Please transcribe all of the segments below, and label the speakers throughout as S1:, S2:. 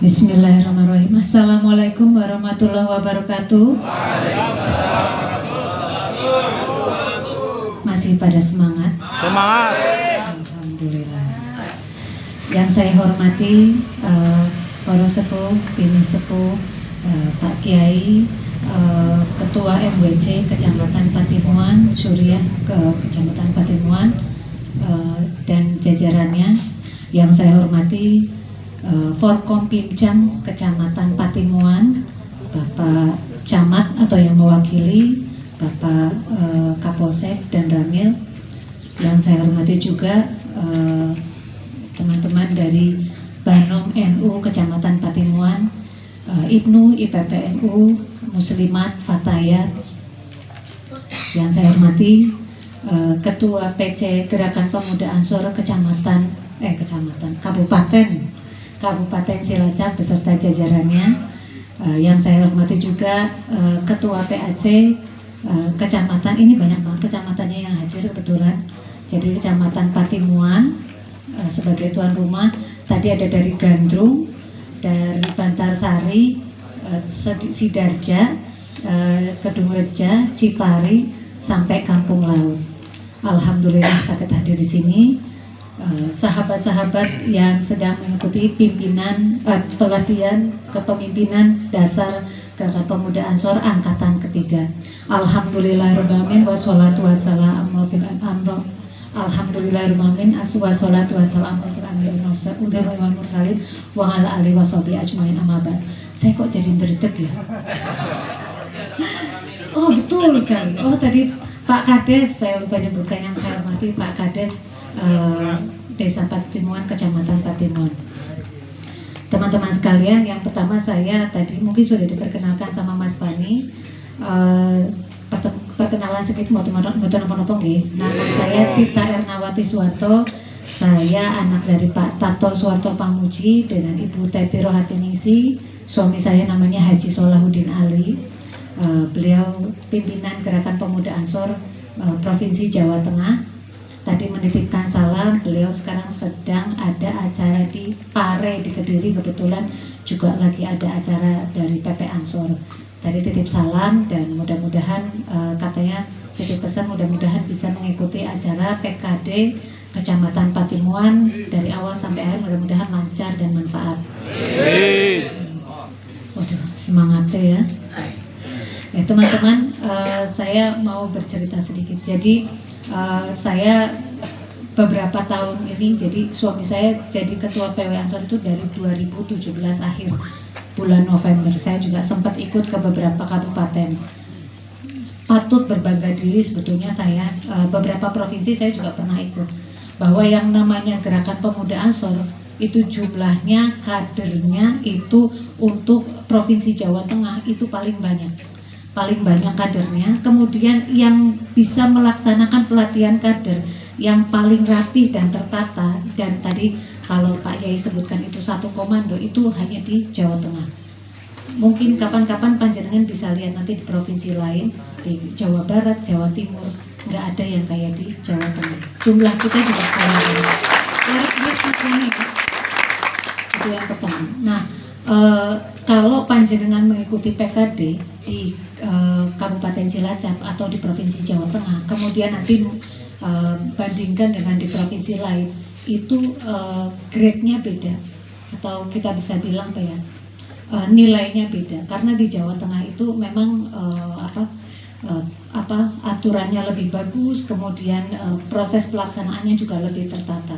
S1: Bismillahirrahmanirrahim. Assalamualaikum warahmatullahi wabarakatuh. Masih pada semangat?
S2: Semangat.
S1: Alhamdulillah. Yang saya hormati para sepuh, bini sepuh, Pak Kiai, Ketua MWC Kecamatan Patimuan, Suriah Kecamatan Patimuan, dan jajarannya. Yang saya hormati Forkom Pincam Kecamatan Patimuan, Bapak Camat atau yang mewakili, Bapak Kapolsek dan Ramil. Yang saya hormati juga teman-teman dari Banom NU Kecamatan Patimuan, Ibnu IPPNU, Muslimat, Fatayat. Yang saya hormati Ketua PC Gerakan Pemuda Ansor Kabupaten Cilacap beserta jajarannya. Yang saya hormati juga Ketua PAC Kecamatan, ini banyak banget kecamatannya yang hadir kebetulan. Jadi Kecamatan Patimuan sebagai tuan rumah, tadi ada dari Gandrung, dari Bantarsari, Sidarja, Kedungreja, Cipari, sampai Kampung Laut. Alhamdulillah sakit hadir di sini. Sahabat-sahabat yang sedang mengikuti pelatihan kepemimpinan dasar Gerakan Pemuda Ansor angkatan ketiga. Alhamdulillahirrahmanirrahim wassalatu wassalamu Alhamdulillahirrahmanirrahim wassalatu wassalamu wa ala alihi washabihi ajmain amma ba'd. Saya kok jadi berdeg ya? Oh betul sekali. Oh tadi Pak Kades, saya lupa nyebutkan. Yang saya hormati Pak Kades Desa Patimuan, Kecamatan Patimuan. Teman-teman sekalian, yang pertama saya tadi mungkin sudah diperkenalkan sama Mas Fani. Perkenalan sedikit mau nonton nggih. Nama saya Tita Ernawati Suwarto. Saya anak dari Pak Tato Suwarto Pamuji dengan Ibu Teti Rohatiningsi. Suami saya namanya Haji Solahuddin Ali. Beliau pimpinan Gerakan Pemuda Ansor Provinsi Jawa Tengah. Tadi menitipkan salam, beliau sekarang sedang ada acara di Pare di Kediri, kebetulan juga lagi ada acara dari PP Ansor. Tadi titip salam dan mudah-mudahan katanya titip pesan mudah-mudahan bisa mengikuti acara PKD Kecamatan Patimuan dari awal sampai akhir, mudah-mudahan lancar dan manfaat. Waduh, semangatnya ya. Teman-teman, saya mau bercerita sedikit. Jadi saya beberapa tahun ini, jadi suami saya jadi ketua PW Ansor itu dari 2017 akhir bulan November. Saya juga sempat ikut ke beberapa kabupaten. Patut berbangga diri sebetulnya saya, beberapa provinsi saya juga pernah ikut. Bahwa yang namanya Gerakan Pemuda Ansor itu jumlahnya, kadernya itu untuk Provinsi Jawa Tengah itu paling banyak kadernya. Kemudian yang bisa melaksanakan pelatihan kader yang paling rapih dan tertata, dan tadi kalau Pak Yai sebutkan itu satu komando, itu hanya di Jawa Tengah. Mungkin kapan-kapan panjenengan bisa lihat nanti di provinsi lain, di Jawa Barat, Jawa Timur, nggak ada yang kayak di Jawa Tengah. Jumlah kita juga kalah. Itu yang pertama. Nah, kalau panjenengan mengikuti PKD di Kabupaten Cilacap atau di Provinsi Jawa Tengah, kemudian nanti bandingkan dengan di provinsi lain, itu grade-nya beda, atau kita bisa bilang apa ya, nilainya beda. Karena di Jawa Tengah itu memang aturannya lebih bagus, kemudian proses pelaksanaannya juga lebih tertata.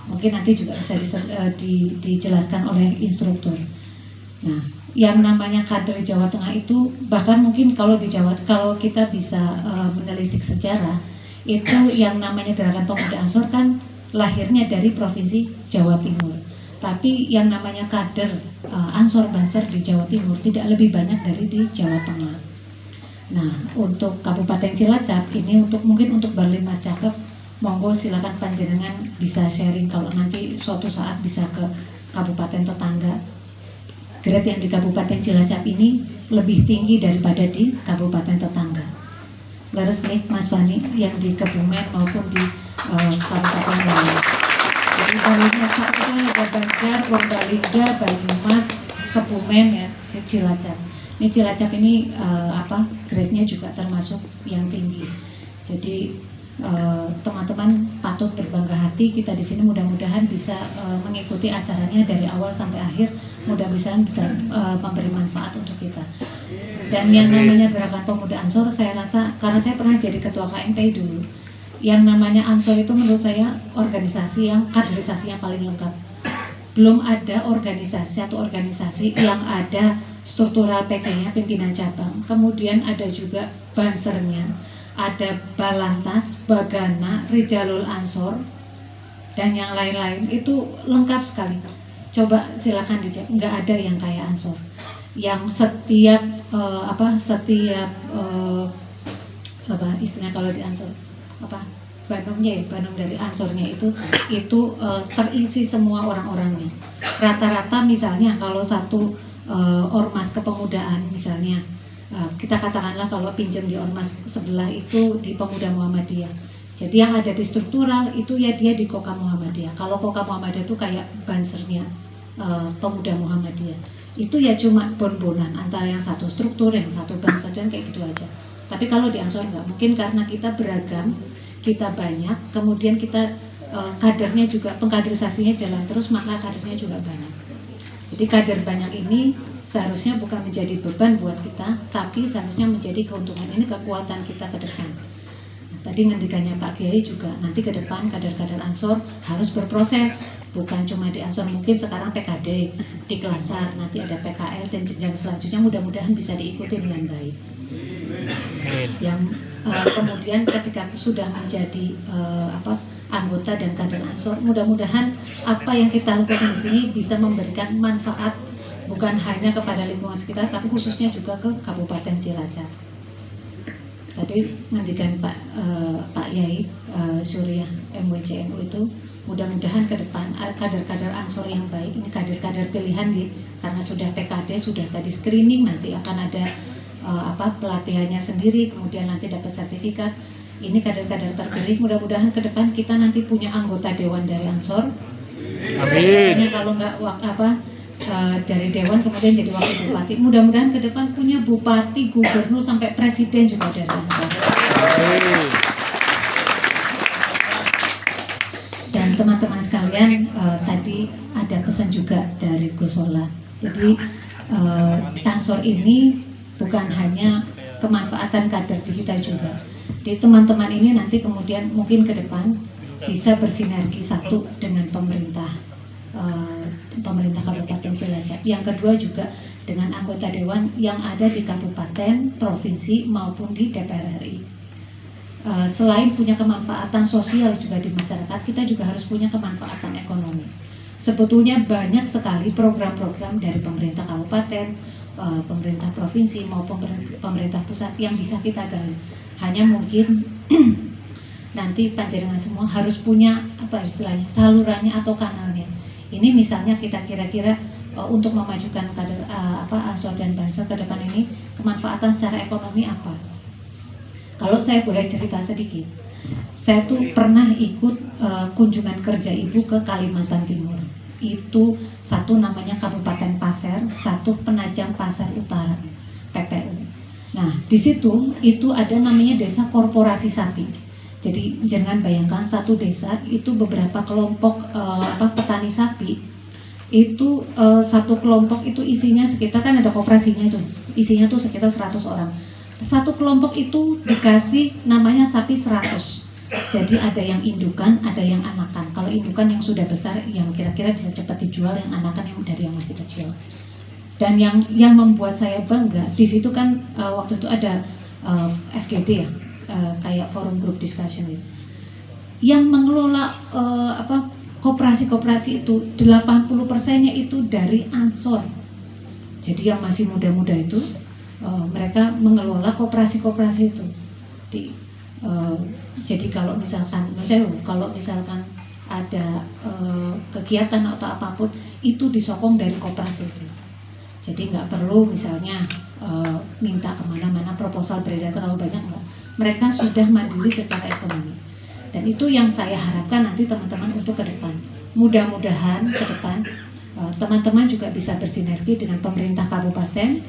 S1: Mungkin nanti juga bisa dijelaskan oleh instruktur. Nah, yang namanya kader Jawa Tengah itu, bahkan mungkin kalau kita bisa menelisik sejarah, itu yang namanya Gerakan Pemuda Ansor kan lahirnya dari Provinsi Jawa Timur. Tapi yang namanya kader Ansor Banser di Jawa Timur tidak lebih banyak dari di Jawa Tengah. Nah, untuk Kabupaten Cilacap ini mungkin untuk Barlimas Cakep, monggo silakan panjenengan bisa sharing kalau nanti suatu saat bisa ke kabupaten tetangga. Grade yang di Kabupaten Cilacap ini lebih tinggi daripada di kabupaten tetangga. leres nih Mas Fani, yang di Kebumen maupun di kabupaten lain. Jadi Banyumas itu ada Banjar, Purbalingga, Banyumas, Kebumen ya, Cilacap. Ini Cilacap ini grade-nya juga termasuk yang tinggi. Jadi teman-teman patut berbangga hati, kita di sini mudah-mudahan bisa mengikuti acaranya dari awal sampai akhir, mudah-mudahan bisa memberi manfaat untuk kita. Dan yang namanya Gerakan Pemuda Ansor, saya rasa karena saya pernah jadi ketua KMPI dulu, yang namanya Ansor itu menurut saya organisasi yang kaderisasinya paling lengkap. Belum ada organisasi yang ada struktural PC-nya, pimpinan cabang, kemudian ada juga bansernya, ada Balantas, Bagana, Rijalul Ansor, dan yang lain-lain, itu lengkap sekali. Coba silakan dicek, nggak ada yang kayak Ansor, yang setiap istilah kalau di Ansor Banum dari Ansornya itu terisi semua orang-orangnya. Rata-rata misalnya kalau satu ormas kepemudaan misalnya, kita katakanlah kalau pinjam di ormas sebelah itu di Pemuda Muhammadiyah. Jadi yang ada di struktural itu ya dia di Koka Muhammadiyah. Kalau Koka Muhammadiyah itu kayak bansernya Pemuda Muhammadiyah. Itu ya cuma bon-bonan antara yang satu struktur, yang satu banser, dan kayak gitu aja. Tapi kalau di Ansor nggak mungkin, karena kita beragam, kita banyak, kemudian kita kadernya juga, pengkaderisasinya jalan terus, maka kadernya juga banyak. Jadi kader banyak ini seharusnya bukan menjadi beban buat kita, tapi seharusnya menjadi keuntungan. Ini kekuatan kita ke depan. Nah, tadi ngendikannya Pak Kiai juga, nanti ke depan kader-kader Ansor harus berproses, bukan cuma di Ansor, mungkin sekarang PKD, di Kelasar, nanti ada PKL, dan jenjang selanjutnya mudah-mudahan bisa diikuti dengan baik. Yang kemudian ketika sudah menjadi anggota dan kader Ansor, mudah-mudahan apa yang kita lakukan di sini bisa memberikan manfaat bukan hanya kepada lingkungan sekitar, tapi khususnya juga ke Kabupaten Cilacap. Tadi ngendikan Pak Yai Surya MWCNU itu, mudah-mudahan ke depan kader-kader Ansor yang baik, ini kader-kader pilihan gitu, karena sudah PKD, sudah tadi screening, nanti akan ada pelatihannya sendiri, kemudian nanti dapat sertifikat. Ini kader-kader terpilih, mudah-mudahan ke depan kita nanti punya anggota dewan dari Ansor. Amin. Kalau nggak dari dewan kemudian jadi wakil bupati, mudah-mudahan ke depan punya bupati, gubernur, sampai presiden juga dari Ansor. Amin. Dan teman-teman sekalian, tadi ada pesan juga dari Gusola. Jadi Ansor ini bukan hanya kemanfaatan kader di kita juga. Jadi teman-teman ini nanti kemudian mungkin ke depan bisa bersinergi, satu dengan pemerintah Kabupaten Cilacap. Yang kedua juga dengan anggota dewan yang ada di kabupaten, provinsi maupun di DPR RI. Selain punya kemanfaatan sosial juga di masyarakat, kita juga harus punya kemanfaatan ekonomi. Sebetulnya banyak sekali program-program dari pemerintah kabupaten, pemerintah provinsi maupun pemerintah pusat yang bisa kita gali. Hanya mungkin nanti panjenengan semua harus punya istilahnya salurannya atau kanalnya. Ini misalnya kita kira-kira untuk memajukan kader Ansor dan Banser ke depan ini, kemanfaatan secara ekonomi apa? Kalau saya boleh cerita sedikit, saya tuh pernah ikut kunjungan kerja ibu ke Kalimantan Timur. Itu satu namanya Kabupaten Pasir, satu Penajam Pasir Utara, PPU. Nah, di situ itu ada namanya desa korporasi sapi. Jadi jangan bayangkan satu desa itu beberapa kelompok petani sapi. Itu satu kelompok itu isinya sekitar, kan ada koperasinya itu, isinya tuh sekitar 100 orang. Satu kelompok itu dikasih namanya sapi 100. Jadi ada yang indukan, ada yang anakan. Kalau indukan yang sudah besar, yang kira-kira bisa cepat dijual, yang anakan yang dari yang masih kecil. Dan yang membuat saya bangga di situ kan waktu itu ada FGD ya, kayak forum group discussion itu. Yang mengelola koperasi-koperasi itu 80%-nya itu dari Ansor. Jadi yang masih muda-muda itu mereka mengelola koperasi-koperasi itu. Jadi kalau misalkan ada kegiatan atau apapun itu disokong dari koperasi itu. Jadi nggak perlu misalnya minta kemana-mana proposal beredar terlalu banyak, nggak. mereka sudah mandiri secara ekonomi. Dan itu yang saya harapkan nanti teman-teman untuk ke depan. Mudah-mudahan ke depan teman-teman juga bisa bersinergi dengan pemerintah kabupaten,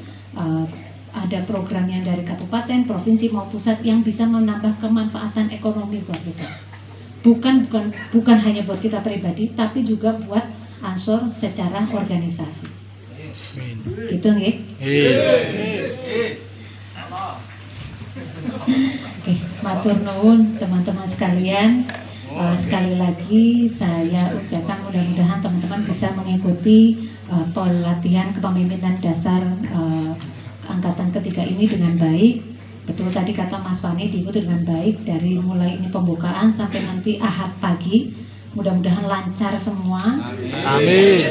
S1: ada programnya dari kabupaten, provinsi maupun pusat yang bisa menambah kemanfaatan ekonomi buat kita. Bukan hanya buat kita pribadi, tapi juga buat Ansor secara organisasi. Gitu nggih? Oke, matur nuwun teman-teman sekalian. Sekali lagi saya ucapkan mudah-mudahan teman-teman bisa mengikuti pelatihan kepemimpinan dasar angkatan ketiga ini dengan baik. Betul tadi kata Mas Fani, diikuti dengan baik dari mulai ini pembukaan sampai nanti Ahad pagi. Mudah-mudahan lancar semua.
S2: Amin.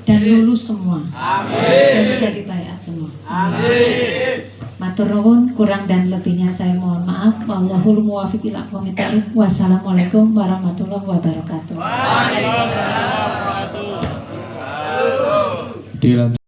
S1: Dan lulus semua.
S2: Amin.
S1: Dan bisa dibayar semua. Amin. Matur nuwun, kurang dan lebihnya saya mohon maaf. Wallahul muwaffiq ila aqwamit thoriq. Wassalamualaikum warahmatullahi wabarakatuh.
S2: Waalaikumsalam warahmatullahi wabarakatuh.